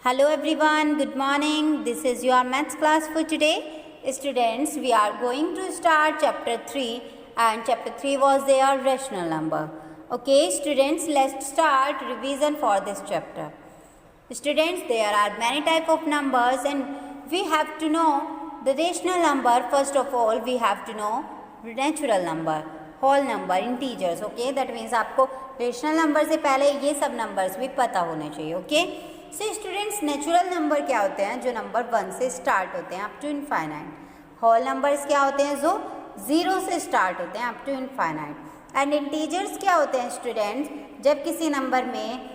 Hello everyone, good morning. This is your maths class for today. Students, we are going to start chapter 3 and chapter 3 was their rational number. Okay students, let's start revision for this chapter. Students, there are many type of numbers and we have to know the rational number. First of all, we have to know natural number, whole number, integers. Okay, that means आपको rational number से पहले ये सब numbers भी पता होने चाहिए. Okay. So students, natural number क्या होते हैं? जो नंबर 1 से स्टार्ट होते हैं up to infinite. Whole numbers क्या होते हैं? जो 0 से स्टार्ट होते हैं up to infinite. And integers क्या होते हैं स्टूडेंट्स? जब किसी नंबर में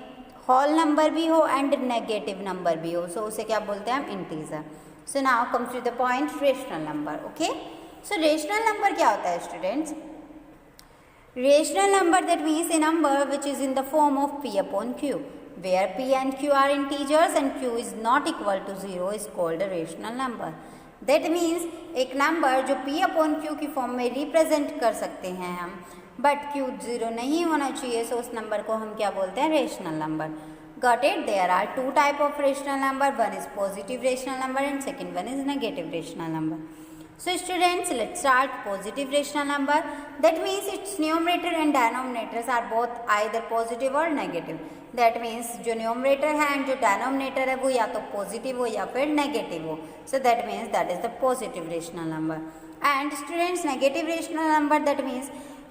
होल नंबर भी हो एंड नेगेटिव नंबर भी हो, सो उसे क्या बोलते हैं हम? Integer. So now comes to the point rational number. Okay, so rational number क्या होता है students? Rational number that means a number which is in the form of p upon q. Where p and q are integers and q is not equal to 0 is called a rational number. That means एक number जो p upon q की form में represent कर सकते हैं हम, but q 0 नहीं होना चाहिए, सो उस नंबर को हम क्या बोलते हैं? Rational number. Got it? There are two type of rational number. One is positive rational number and second one is negative rational number. So students, let's start positive rational number. That means its numerator and denominators are both either positive or negative. That means जो numerator है and जो denominator है वो या तो positive हो या फिर नेगेटिव हो. सो that means that is the positive rational number. And students, negative rational number that means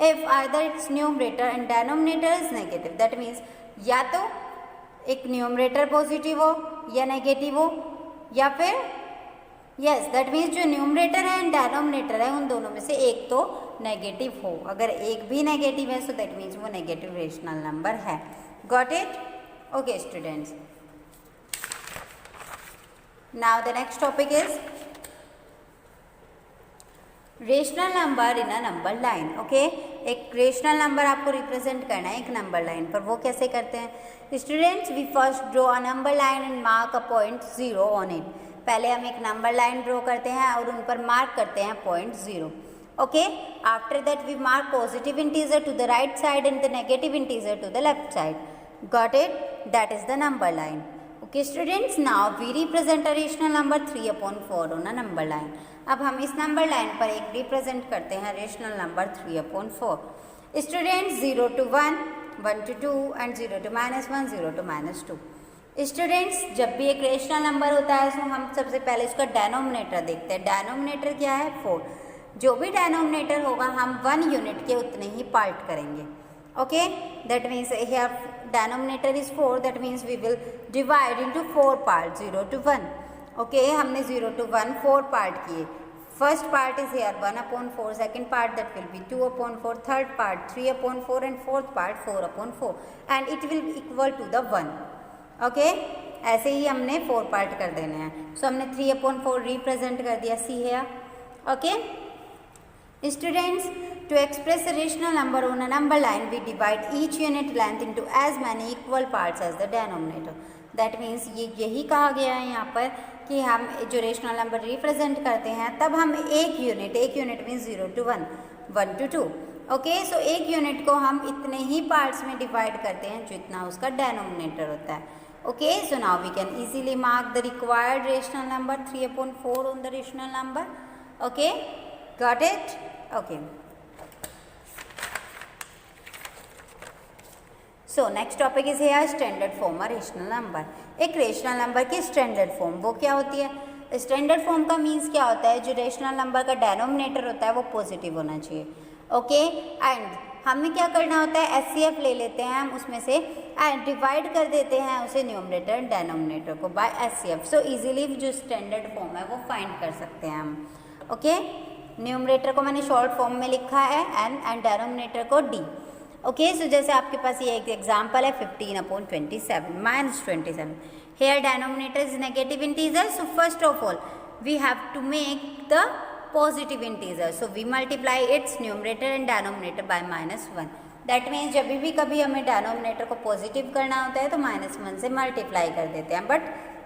if either it's numerator and denominator is negative. That means या तो एक न्यूमरेटर पॉजिटिव हो या नेगेटिव हो, या फिर यस दैट मीन्स जो numerator है एंड डेनोमिनेटर है उन दोनों में से एक तो नेगेटिव हो. अगर एक भी नेगेटिव है सो दैट मीन्स वो नेगेटिव रेशनल नंबर है. Got it? Okay students. Now the next topic is rational number in a number line. Okay, एक रेशनल नंबर आपको रिप्रेजेंट करना है एक नंबर लाइन पर. वो कैसे करते हैं students? We first draw a number line and mark a point 0 on it. पहले हम एक नंबर लाइन ड्रॉ करते हैं और उन पर मार्क करते हैं point 0. Okay, after that we mark positive integer to the right side and the negative integer to the left side. Got it? That is the number line. Okay students, now we represent a rational number 3 upon 4 on a number line. अब हम इस number line पर एक represent करते हैं rational number 3 upon 4. Students, 0 to 1, 1 to 2 and 0 to -1, 0 to -2. Students, जब भी एक रेशनल नंबर होता है तो हम सबसे पहले उसका डेनोमिनेटर देखते हैं. डेनोमिनेटर क्या है? 4. जो भी डेनोमिनेटर होगा हम 1 यूनिट के उतने ही पार्ट करेंगे. Okay, that means here denominator is 4. That means we will divide into 4 part 0 to 1. Okay, हमने 0 to 1 4 पार्ट किए. First part is here 1 upon 4. Second part that will be 2 upon 4. Third part 3 upon 4 and fourth part 4 upon 4 and it will equal to the 1. Okay, ऐसे ही हमने 4 part कर देने हैं. सो हमने 3 upon 4 represent कर दिया सी है. Okay students, to express a rational number on a number line we divide each unit length into as many equal parts as the denominator. That means ये यही कहा गया है यहाँ पर कि हम जो रेशनल नंबर रिप्रेजेंट करते हैं तब हम एक unit means 0 to 1, 1 to 2. Okay, so एक यूनिट को हम इतने ही पार्ट्स में डिवाइड करते हैं जितना उसका डेनोमिनेटर होता है. Okay, so now we can easily mark the required rational number 3 upon 4 on the rational number. Okay, got it? Okay. So next topic is here standard form a rational number. एक rational number की standard form वो क्या होती है? Standard form का means क्या होता है? जो रेशनल नंबर का डेनोमिनेटर होता है वो पॉजिटिव होना चाहिए. ओके, एंड हमें क्या करना होता है? एचसीएफ ले लेते हैं हम उसमें से एंड डिवाइड कर देते हैं उसे न्यूमरेटर एंड डेनोमिनेटर को बाय एचसीएफ. सो इजीली जो स्टैंडर्ड फॉर्म है वो फाइंड कर सकते हैं हम. ओके, न्यूमरेटर को मैंने शॉर्ट फॉर्म में लिखा है एंड डेनोमिनेटर को डी. ओके, सो जैसे आपके पास ये एक एग्जांपल है 15 upon 27 -27. Here denominator is negative integer. So first of all we have to make the positive integer. So we multiply its numerator and denominator by -1. That means जब भी कभी हमें डेनोमिनेटर को पॉजिटिव करना होता है तो -1 से मल्टीप्लाई कर देते हैं, बट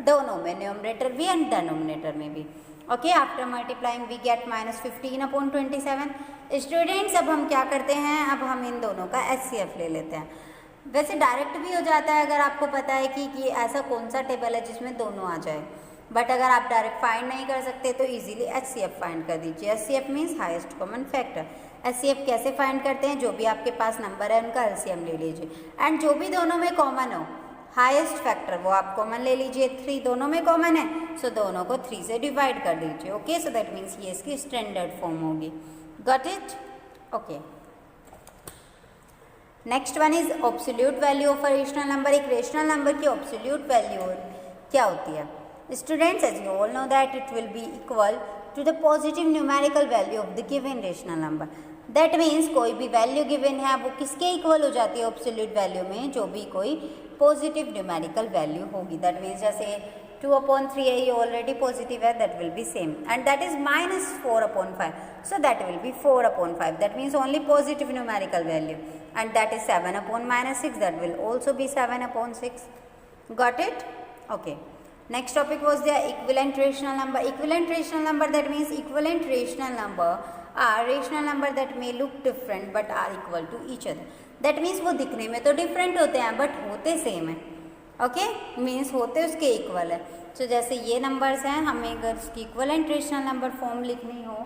दोनों में, न्यूमरेटर भी एंड डेनोमिनेटर में भी. Okay, after multiplying we get -15 upon 27. Students, अब हम क्या करते हैं? अब हम इन दोनों का एचसीएफ ले लेते हैं. वैसे डायरेक्ट भी हो जाता है अगर आपको पता है कि ऐसा कौन सा टेबल है जिसमें दोनों आ जाए, बट अगर आप डायरेक्ट फाइंड नहीं कर सकते तो इजीली HCF फाइंड कर दीजिए। HCF means highest common factor. HCF कैसे फाइंड करते हैं, जो भी आपके पास नंबर है उनका LCM ले लीजिए, एंड जो भी दोनों में कॉमन हो हाईएस्ट फैक्टर वो आप कॉमन ले लीजिए। 3 दोनों में कॉमन है, सो दोनों को 3 से डिवाइड कर दीजिए। ओके, सो दैट मीन्स ये इसकी स्टैंडर्ड फॉर्म होगी। Got it? Okay. Next one is absolute value of a rational number. एक रेशनल नंबर की एब्सोल्यूट वैल्यू क्या होती है? Students, as you all know that it will be equal to the positive numerical value of the given rational number. That means कोई भी value given है वो किसके इक्वल हो जाती है एब्सोल्यूट वैल्यू में? जो भी कोई पॉजिटिव न्यूमेरिकल वैल्यू होगी। दैट मीन्स जैसे 2/3 है, ये ऑलरेडी पॉजिटिव है, that will B same, and that is -4/5, so that will be 4/5, that means only positive numerical value, and that is 7/-6, that will also be 7/6. Got it? Okay. Next topic was the equivalent rational number. Equivalent rational number, that means equivalent rational number are rational number that may look different but are equal to each other. That means वो दिखने में तो different होते हैं but होते same है। Okay, means होते उसके इक्वल है। सो जैसे ये नंबर्स हैं, हमें अगर उसकी इक्वलेंट रेशनल नंबर फॉर्म लिखनी हो,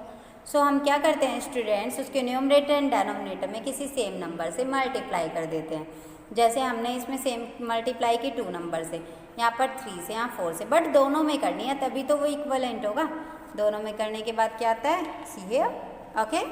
सो हम क्या करते हैं स्टूडेंट्स, उसके न्यूमरेटर एंड डिनोमिनेटर में किसी सेम नंबर से मल्टीप्लाई कर देते हैं। जैसे हमने इसमें सेम मल्टीप्लाई की 2 नंबर से, यहाँ पर 3 से, यहाँ 4 से, बट दोनों में करनी है तभी तो वो इक्वलेंट होगा। दोनों में करने के बाद क्या आता है? See here. Okay,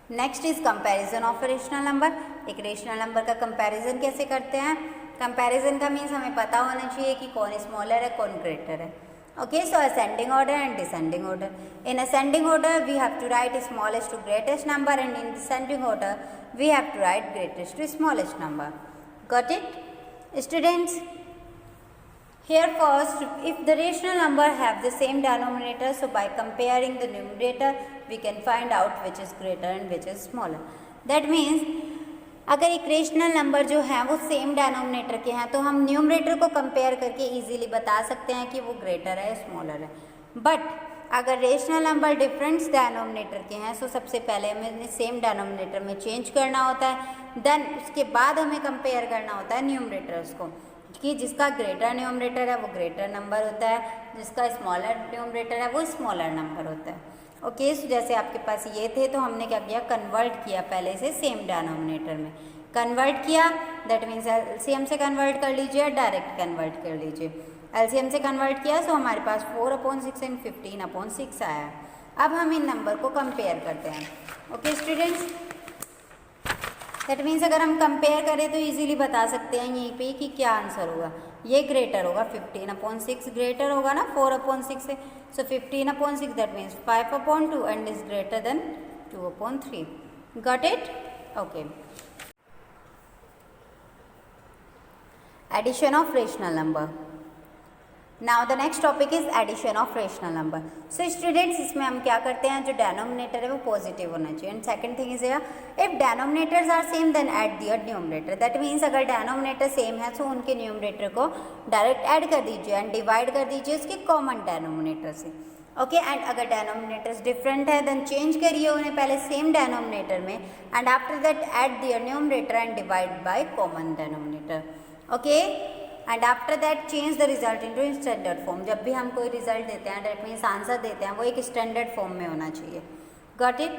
next is comparison of rational number. एक रेशनल नंबर का कंपैरिजन कैसे करते हैं? कंपैरिजन का मीन्स हमें पता होना चाहिए कि कौन स्मॉलर है कौन ग्रेटर है। Okay, so ascending order and descending order. In ascending order we have to write smallest to greatest number, and in descending order we have to write greatest to smallest number. Got it students? Here first, if the rational number have the same denominator, so by comparing the numerator, we can find out which is greater and which is smaller. That means अगर एक rational number जो है वो same denominator के हैं तो हम numerator को कंपेयर करके इजीली बता सकते हैं कि वो ग्रेटर है स्मॉलर है। बट अगर रेशनल नंबर डिफरेंट डेनोमिनेटर के हैं, सो सबसे पहले हमें सेम डेनोमिनेटर में चेंज करना होता है, देन उसके बाद हमें कंपेयर करना होता है न्यूमरेटर्स को, कि जिसका ग्रेटर न्यूमरेटर है वो ग्रेटर नंबर होता है, जिसका स्मॉलर न्यूमरेटर है वो स्मॉलर नंबर होता है। ओके, सो जैसे आपके पास ये थे तो हमने क्या किया, कन्वर्ट किया पहले से सेम डिनोमिनेटर में। कन्वर्ट किया दैट मीन्स एलसीएम से कन्वर्ट कर लीजिए, डायरेक्ट कन्वर्ट कर लीजिए। एलसीएम से कन्वर्ट किया सो हमारे पास 4/6 एंड 15/6 आया। अब हम इन नंबर को कंपेयर करते हैं। ओके स्टूडेंट्स, दैट मीन्स अगर हम कंपेयर करें तो इजीली बता सकते हैं यहीं पे कि क्या आंसर होगा। ये ग्रेटर होगा, 15/6 ग्रेटर होगा ना 4/6 से, so 15/6 that means 5/2 and is greater than 2/3। Got it? Okay. Addition of rational number. Now the next topic is addition of rational number. So students, इसमें हम क्या करते हैं, जो डेनोमिनेटर है वो पॉजिटिव होना चाहिए, and second thing is if denominators are same then add their numerator. That means अगर डेनोमिनेटर सेम है तो उनके न्यूमरेटर को डायरेक्ट ऐड कर दीजिए एंड डिवाइड कर दीजिए उसके कॉमन डेनोमिनेटर से। ओके, एंड अगर डेनोमिनेटर्स डिफरेंट है देन चेंज करिए उन्हें पहले सेम डेनोमिनेटर में, and after that add their numerator and divide by common denominator. Okay, and after that change the result into standard form. जब भी हम कोई रिजल्ट देते हैं, दैट मीन्स आंसर देते हैं, वो एक स्टैंडर्ड फॉर्म में होना चाहिए। Got it?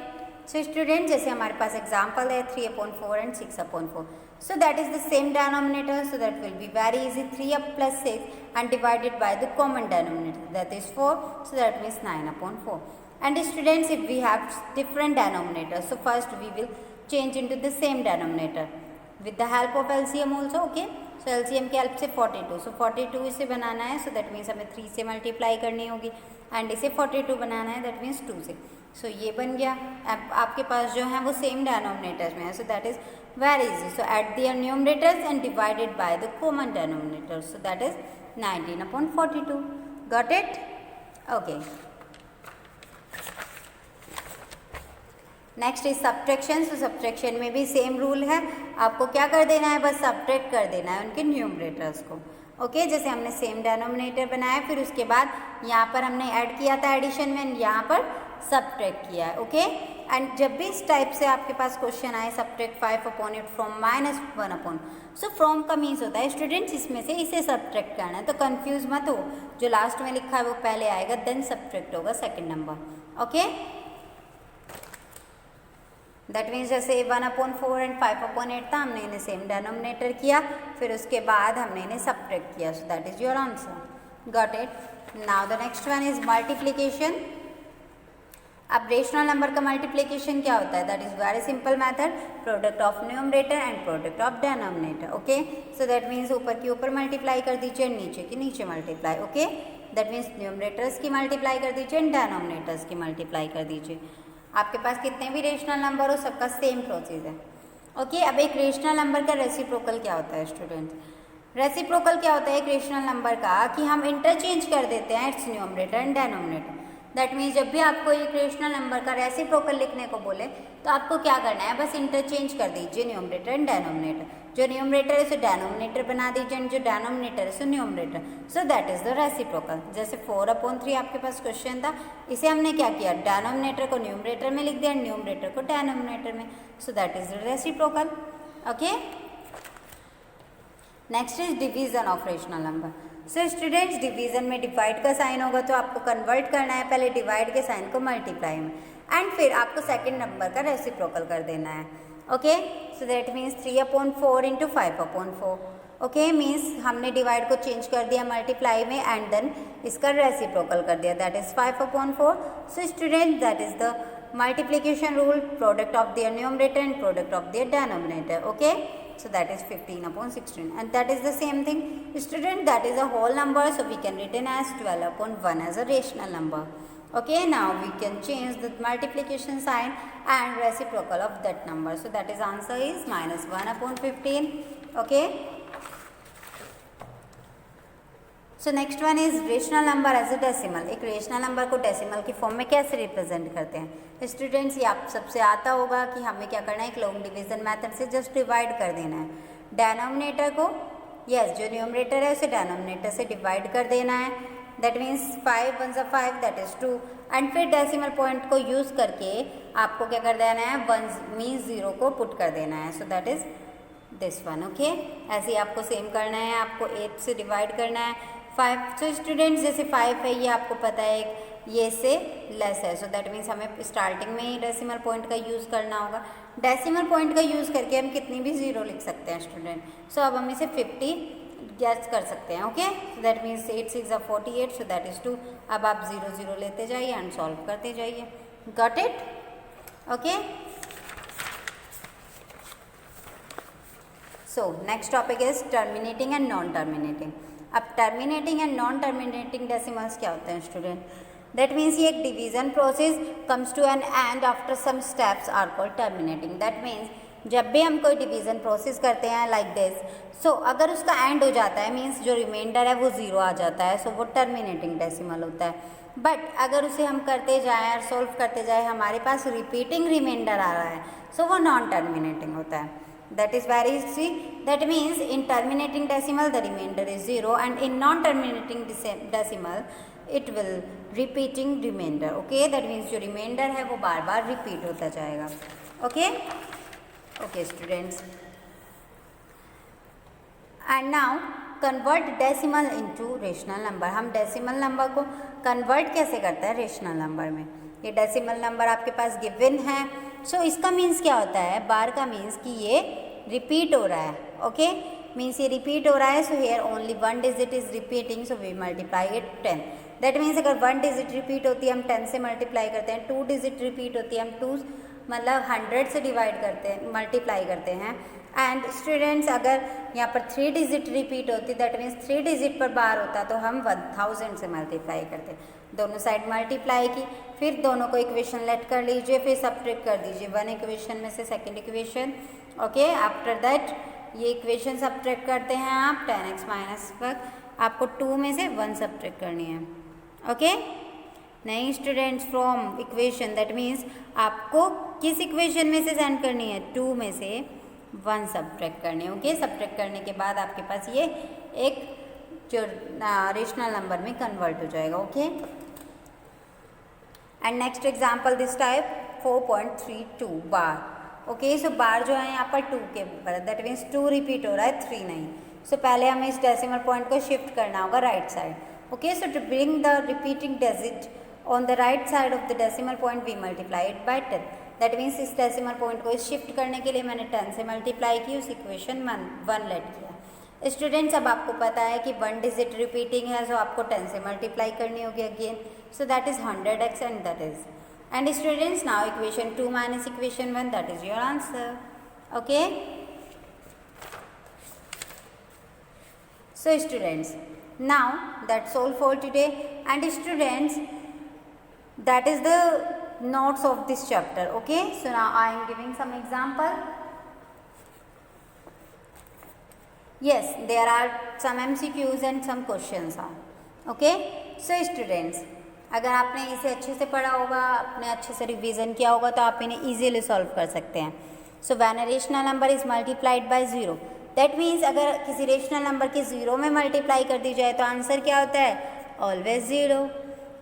सो स्टूडेंट, जैसे हमारे पास एग्जांपल है 3/4 and 6/4, so that is the same denominator, so that will be very easy. 3 + 6 and divided by the common denominator that is 4, so that means 9/4। And students, if we have different denominator, so first we will change into the same denominator with the help of LCM also. Okay, so LCM की help से 42, सो 42 इसे बनाना है, so that means हमें 3 से multiply करनी होगी, and इसे 42 बनाना है, दैट मीन्स 2 से। सो ये बन गया। अब आपके पास जो है वो सेम डेनोमिनेटर्स में है, so that is very easy. So add their numerators and divided by the common denominator, so that is 19/42। Got it? Okay. Next is subtraction. So subtraction में भी सेम रूल है, आपको क्या कर देना है, बस सब्ट्रैक्ट कर देना है उनके न्यूमरेटर्स को। ओके, जैसे हमने सेम डेनोमिनेटर बनाया, फिर उसके बाद यहाँ पर हमने ऐड किया था एडिशन में, यहाँ पर सब्ट्रैक्ट किया है। ओके, एंड जब भी इस टाइप से आपके पास क्वेश्चन आए सब्ट्रैक्ट 5/8 फ्रॉम -1/, सो फ्रॉम का मीन्स होता है स्टूडेंट्स इसमें से इसे सब्ट्रैक्ट करना है, तो कंफ्यूज मत हो, जो लास्ट में लिखा है वो पहले आएगा, देन सब्ट्रैक्ट होगा second number. Okay, that means जैसे 1/4 एंड 5/8 था, हमने इन्हें सेम डेनोमिनेटर किया, फिर उसके बाद हमने इन्हें सब्ट्रैक्ट किया, सो that is your answer. Got it. Now the next one is multiplication. अब रेशनल नंबर का मल्टीप्लिकेशन क्या होता है? That is very simple method, product of numerator and product of denominator. Okay, so that means ऊपर की ऊपर multiply कर दीजिए, नीचे की नीचे multiply. Okay, that means numerators की मल्टीप्लाई कर दीजिए एंड डेनोमिनेटर्स की मल्टीप्लाई कर दीजिए। आपके पास कितने भी रेशनल नंबर हो सबका सेम प्रोसेस है। ओके, अब एक रेशनल नंबर का रेसिप्रोकल क्या होता है स्टूडेंट्स? रेसिप्रोकल क्या होता है एक रेशनल नंबर का कि हम इंटरचेंज कर देते हैं it's numerator and denominator. That means जब भी आपको एक रेशनल नंबर का रेसिप्रोकल लिखने को बोले तो आपको क्या करना है, बस इंटरचेंज कर दीजिए न्यूमरेटर एंड डेनोमिनेटर। जो न्यूमरेटर है उसे डेनोमिनेटर बना दीजिए एंड जो डेनोमिनेटर है उसे numerator. So that is the reciprocal. जैसे 4/3 आपके पास क्वेश्चन था, इसे हमने क्या किया, डेनोमिनेटर को न्यूमरेटर में लिख दिया, न्यूमरेटर को डेनोमिनेटर में। सो that is the reciprocal. Okay, next is division of rational number. So students, division में डिवाइड का साइन होगा तो आपको कन्वर्ट करना है पहले डिवाइड के साइन को मल्टीप्लाई में, एंड फिर आपको सेकंड नंबर का रेसिप्रोकल कर देना है। Okay, so that means 3/4 into 5/4। Okay, means हमने डिवाइड को चेंज कर दिया मल्टीप्लाई में एंड देन इसका रेसिप्रोकल कर दिया, that is 5/4। So student, that is the multiplication rule, product of their numerator and product of their denominator. Okay, so that is 15/16, and that is the same thing student, that is a whole number, so we can written as 12/1 as a rational number. Okay, now we can change the multiplication sign and reciprocal of that number, so that is answer is -1/15. Okay, so next one is rational number as a decimal. एक rational number को decimal की form में कैसे represent करते हैं students? ये आप सबसे आता होगा कि हमें क्या करना है, एक लॉन्ग डिवीजन मेथड से जस्ट डिवाइड कर देना है डेनोमिनेटर को। यस, जो न्यूमरेटर है उसे डेनोमिनेटर से डिवाइड कर देना है, दैट मीन्स 5 1 ज़ा 5 दैट इज 2, एंड फिर डेसिमल पॉइंट को यूज़ करके आपको क्या कर देना है, 1 मीन्स 0 को पुट कर देना है, so that is this one. Okay, ऐसे ही आपको सेम करना है, आपको 8 से डिवाइड करना है 5। तो स्टूडेंट्स जैसे 5 है ये आपको पता है ये से लेस है, सो दैट मीन्स हमें स्टार्टिंग में ही डेसिमल पॉइंट का यूज़ करना होगा। डेसिमल पॉइंट का यूज़ करके हम कितनी भी 0 लिख सकते हैं स्टूडेंट। सो अब हम इसे 50 गेस कर सकते हैं। ओके, सो दैट मीन्स 8 6 ज़ा 48, सो दैट इज़ 2। अब आप 0 0 लेते जाइए एंड सॉल्व करते जाइए। Got it? Okay, so next topic is terminating and non terminating. अब terminating and non terminating decimals क्या होते हैं स्टूडेंट? दैट मीन्स ये एक division process comes to an end after some steps are called terminating. That means जब भी हम कोई डिवीजन प्रोसेस करते हैं लाइक दिस, सो अगर उसका एंड हो जाता है मीन्स जो रिमाइंडर है वो 0 आ जाता है, सो वो टर्मिनेटिंग डेसिमल होता है। बट अगर उसे हम करते जाएँ और सोल्व करते जाए हमारे पास रिपीटिंग रिमाइंडर आ रहा है, सो वो नॉन टर्मिनेटिंग होता है। That is very easy. That means in terminating decimal the remainder is 0, and in non-terminating decimal it will repeating remainder. Okay, that means जो remainder है वो बार बार repeat होता जाएगा। Okay, okay students. And now convert decimal into rational number. हम decimal number को convert कैसे करते हैं rational number में? ये decimal number आपके पास given है, सो इसका मीन्स क्या होता है, बार का मीन्स कि ये रिपीट हो रहा है। ओके, मीन्स ये रिपीट हो रहा है, so here only 1 digit is repeating, so we multiply it 10। That means अगर 1 डिजिट रिपीट होती है हम 10 से मल्टीप्लाई करते हैं, 2 डिजिट रिपीट होती है हम 2 मतलब 100 से डिवाइड करते हैं, मल्टीप्लाई करते हैं। एंड स्टूडेंट्स अगर यहाँ पर 3 डिजिट रिपीट होती, दैट मीन्स 3 डिजिट पर बार होता तो हम 1000 से मल्टीप्लाई करते। दोनों साइड मल्टीप्लाई की, फिर दोनों को इक्वेशन लेट कर लीजिए, फिर सब्ट्रैक्ट कर दीजिए 1 इक्वेशन में से second equation. Okay, after that ये इक्वेशन सब्ट्रैक्ट करते हैं आप 10x माइनस पर, आपको 2 में से 1 सब्ट्रैक्ट करनी है। ओके, नहीं students, from equation, that means आपको किस इक्वेशन में से सेंड करनी है, 2 में से 1 सब्ट्रैक्ट करनी है। ओके, सब्ट्रैक्ट करने के बाद आपके पास ये एक जो रेशनल नंबर में कन्वर्ट हो जाएगा। Okay, and next example this type 4.32 bar. Okay, so bar जो है यहाँ पर 2 के ऊपर, दैट मीन्स 2 रिपीट हो रहा है, 3 नहीं. सो पहले हमें इस डेसिमल पॉइंट को शिफ्ट करना होगा right side. Okay, so to bring the repeating digit on the right side of the decimal point we multiply it by 10. That means इस डेसिमल पॉइंट को शिफ्ट करने के लिए मैंने 10 से मल्टीप्लाई की, उस इक्वेशन 1 लेट किया. स्टूडेंट्स, अब आपको पता है कि 1 डिजिट रिपीटिंग है, सो आपको 10 से मल्टीप्लाई करनी होगी again. So that is 100x and that is. And students, now equation 2 minus equation 1, that is your answer. Okay. So students, now that's all for today. And students, that is the notes of this chapter. Okay. So now I am giving some example. Yes, there are some MCQs and some questions are. Okay. So students, अगर आपने इसे अच्छे से पढ़ा होगा, आपने अच्छे से रिवीजन किया होगा, तो आप इन्हें इजीली सॉल्व कर सकते हैं. So when a rational number is multiplied by 0, that means अगर किसी रेशनल नंबर के 0 में मल्टीप्लाई कर दी जाए तो आंसर क्या होता है? Always 0.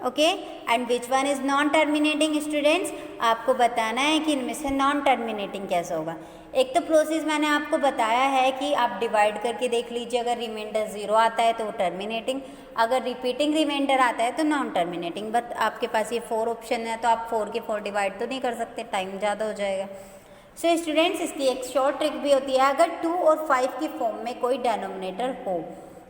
Okay, and which one is non terminating? Students, आपको बताना है कि इनमें से नॉन टर्मिनेटिंग कैसे होगा. एक तो प्रोसेस मैंने आपको बताया है कि आप डिवाइड करके देख लीजिए, अगर रिमाइंडर 0 आता है तो वो टर्मिनेटिंग, अगर रिपीटिंग रिमाइंडर आता है तो नॉन टर्मिनेटिंग. बट आपके पास ये 4 ऑप्शन है, तो आप 4 के 4 डिवाइड तो नहीं कर सकते, टाइम ज़्यादा हो जाएगा. सो स्टूडेंट्स, इसकी एक शॉर्ट ट्रिक भी होती है. अगर 2 और 5 की फॉर्म में कोई डेनोमिनेटर हो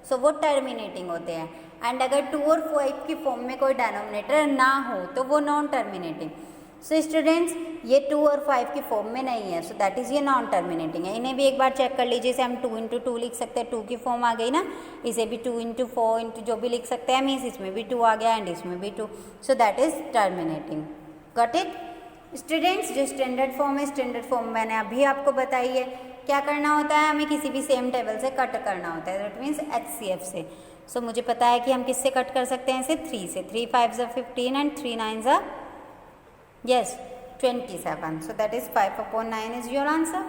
सो वो टर्मिनेटिंग होते हैं, एंड अगर 2 और 5 की फॉर्म में कोई डेनोमिनेटर ना हो तो वो नॉन टर्मिनेटिंग. सो स्टूडेंट्स, ये 2 और 5 की फॉर्म में नहीं है, सो दैट इज़ ये नॉन टर्मिनेटिंग है. इन्हें भी एक बार चेक कर लीजिए. इसे हम 2 इंटू 2 लिख सकते हैं, 2 की फॉर्म आ गई ना. इसे भी 2 इंटू 4 इंटू जो भी लिख सकते हैं, मीन्स इसमें भी 2 आ गया एंड इसमें भी 2, so that is terminating. Got it? Students, जो स्टैंडर्ड फॉर्म है, स्टैंडर्ड फॉर्म मैंने अभी आपको बताई है. क्या करना होता है? हमें किसी भी सेम टेबल से कट करना होता है, दैट मीन्स HCF से. सो मुझे पता है कि हम किससे कट कर सकते हैं? इसे 3 से. 3 5 15 and 3 9 yes 27. So that is 5/9 is your answer.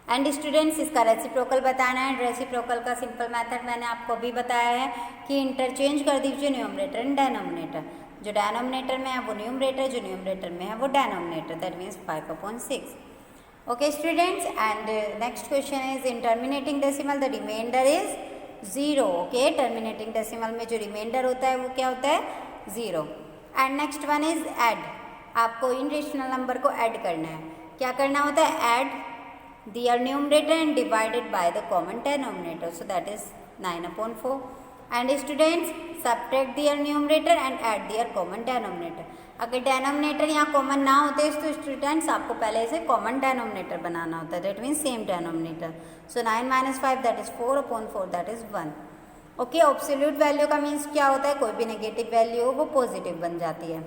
And students, इसका रेसिप्रोकल बताना है. रेसिप्रोकल का सिंपल मेथड मैंने आपको अभी बताया है कि इंटरचेंज कर दीजिए न्यूमरेटर एंड डेनोमिनेटर. जो डेनोमिनेटर में है वो न्यूमरेटर, जो न्यूमरेटर में है वो denominator, that means 5/6. Okay students, and next question is in terminating decimal the remainder is 0. Okay, terminating decimal में जो रिमाइंडर होता है वो क्या होता है? 0. And next one is add. आपको इन रेशनल नंबर को ऐड करना है. क्या करना होता है? Add their numerator and divided by the common denominator, so that is 9/4. And students, subtract their numerator and add their common denominator. अगर डिनोमिनेटर यहाँ कॉमन ना होते तो स्टूडेंट्स आपको पहले इसे कॉमन डिनोमिनेटर बनाना होता है, that means same denominator. So 9 - 5 that is 4/4, that is 1. Okay, absolute value का मीन्स क्या होता है? कोई भी नेगेटिव वैल्यू हो वो पॉजिटिव बन जाती है.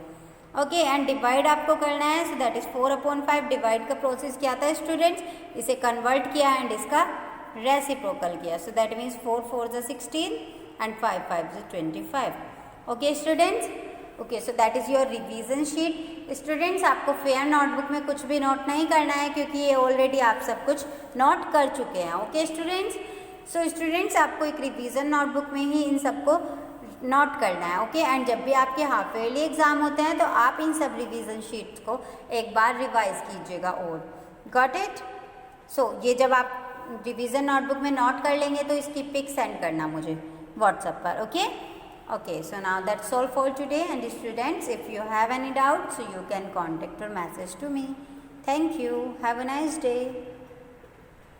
ओके, एंड डिवाइड आपको करना है, सो दैट इज 4/5. डिवाइड का प्रोसेस क्या था स्टूडेंट्स? इसे कन्वर्ट किया एंड इसका रेसिप्रोकल किया, सो that means 4 4 = 16 and 5 5 = 25. Okay students, okay, so that is your revision sheet. Students, आपको फेयर नोटबुक में कुछ भी नोट नहीं करना है क्योंकि ये ऑलरेडी आप सब कुछ नोट कर चुके हैं. ओके स्टूडेंट्स, सो स्टूडेंट्स, आपको एक रिवीजन नोटबुक में ही इन सबको नोट करना है. ओके, एंड जब भी आपके हाफ ईयरली एग्जाम होते हैं तो आप इन सब रिवीजन शीट्स को एक बार रिवाइज कीजिएगा. और गॉट इट? सो ये जब आप रिवीजन नोटबुक में नोट कर लेंगे तो इसकी पिक सेंड करना मुझे व्हाट्सएप पर. Okay, okay, so now that's all for today. And students, if you have any doubts, so you can contact or message to me. Thank you. Have a nice day.